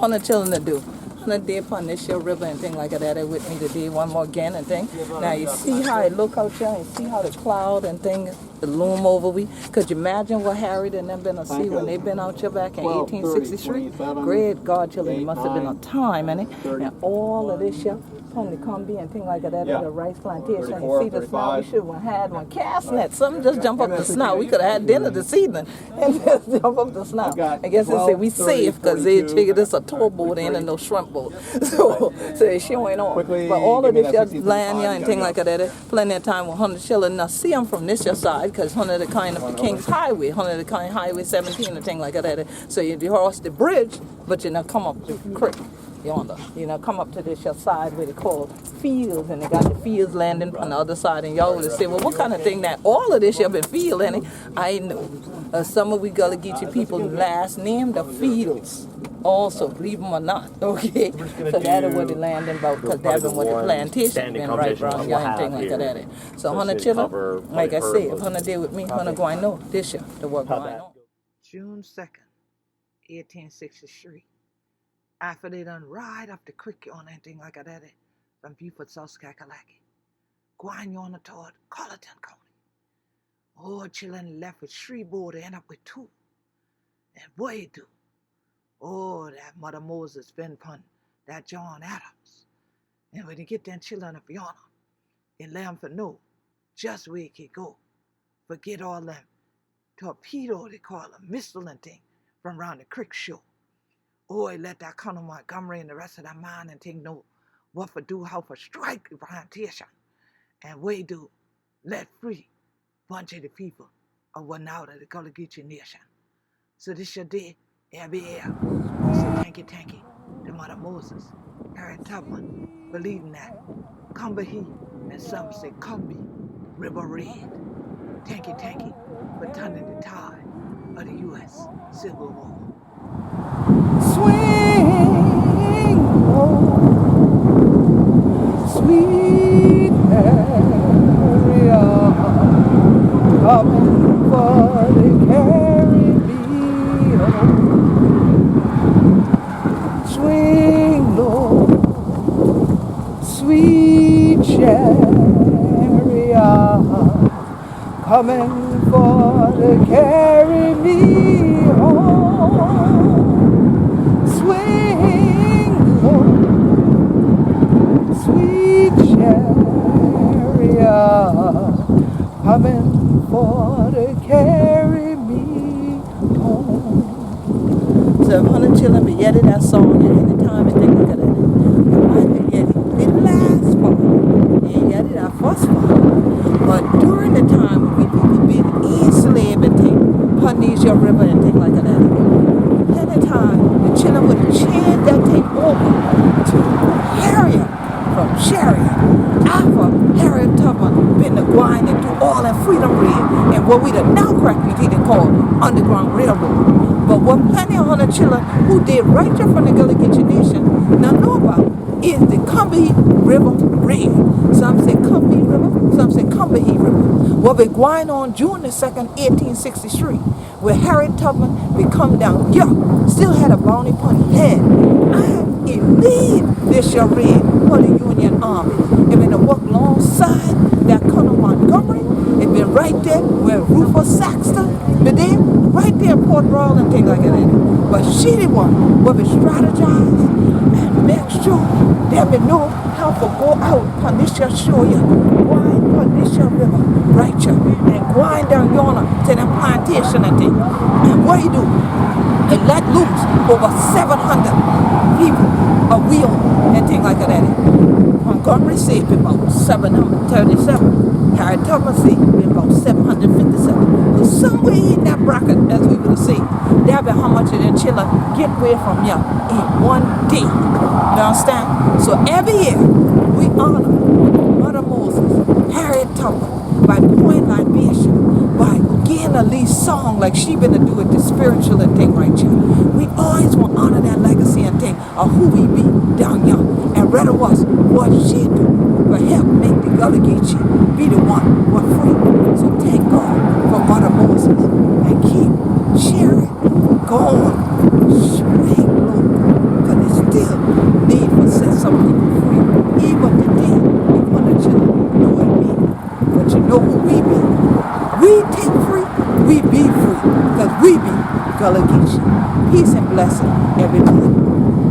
100 children to do. 100 day upon this year river and thing like that with me today, one more again and thing. Now you see how it look out here and see how the cloud and thing loom over we. Could you imagine what Harriet and them been to see when they been out here back in 1863? Great God, children, it must have been a time, and all of this here. From the Combahee and thing like that at the rice plantation. You see the snout, we should have had one cast net. Something just jump up the snout. We could have had dinner this evening and just jump up the snout. I guess they say we safe because they figure this a tow boat ain't and no shrimp boat. So they showing on. But all of this land here and thing like that, plenty of time with 100 children. Now see them from this your side because 100 the kind of the King's Highway, 100 the kind Highway 17 and thing like that. So you cross the bridge, but you now come up the creek. Yonder, come up to this your side where they call fields, and they got the fields landing on the other side, and y'all would say, well, what kind of thing that all of this you been field, and I know some of we Gullah Geechee people last name the fields also, believe them or not, okay? So that's what they landing about, because that's been what the plantation been right around here and thing like that. So 100 children, like I said, if 100 day with me, 100 going know this year, the work going on. June 2nd, 1863. After they done ride up the creek on anything like that from Beaufort, South Kakalaki, going on toward Colleton County. Oh, children left with 3 board, end up with 2. And boy do. Oh, that Mother Moses been pun, that John Adams. And when they get them children up yonder, they let them for know just where it can go. Forget all them torpedo, they call them, missile and thing, from around the creek shore. Oh, I let that Colonel Montgomery and the rest of that man and thing know what for do, how for strike the plantation. And we do let free bunch of the people of one out of the Gullah Geechee nation. So this your day, every year. So thank you, to Mother Moses, Harriet Tubman, believing that Combahee, and some say Combahee, River Red. Thank you, for turning the tide of the U.S. Civil War. Swing low, sweet Harriet, coming for the Caribbean. Swing low, sweet chariot, coming for the Caribbean. Swing low, sweet chariot, coming for to carry me home. So if 100 children be yet that song at any time and think of it, might be yet the last part, and yet our first part. But during the time when we people been enslaved and take Punisia River and things like that, time, the children would change that thing over to Harriet from Chariot. After Harriet Tubman been to grind and do all that freedom red and what we the now correctly did call Underground Railroad. But what plenty of 100 children who did right here from the Gullah Geechee Nation now know about is the Combahee River Red. Some say Combahee River, some say Combahee River. What been going on June the 2nd, 1863, where Harriet Tubman be come down, still had a bounty upon his head. And it lead this your red for the Union Army. It been to work alongside that Colonel Montgomery. It been right there where Rufus Saxton been there, right there in Port Royal and things like that. But she the one will be strategize and make sure they be know how to go out on this your shore, wind on this your river, right here, and wind down yonder to the plantation and thing. And what you do? They let loose over 700 people a wheel and things like that. Montgomery said about 737. Harriet Tubman said about 757. So somewhere in that bracket, as we would say, that'll be how much of the children get away from you in one day. You understand? So every year we honor Mother Moses, Harriet Tubman, by pouring libation, by getting a lead song like she been to do with the spiritual and thing right here. We always want to honor that legacy and thing of who we be down here. And rather was what she do for help make the Gullah Geechee be the one who are free. So thank God for Mother Moses and keep cheering, going, swing low, because people free. Even today, even the children know it be. But you know who we be. We take free, we be free. Because we be Gullah Geechee. Peace and blessing, everybody.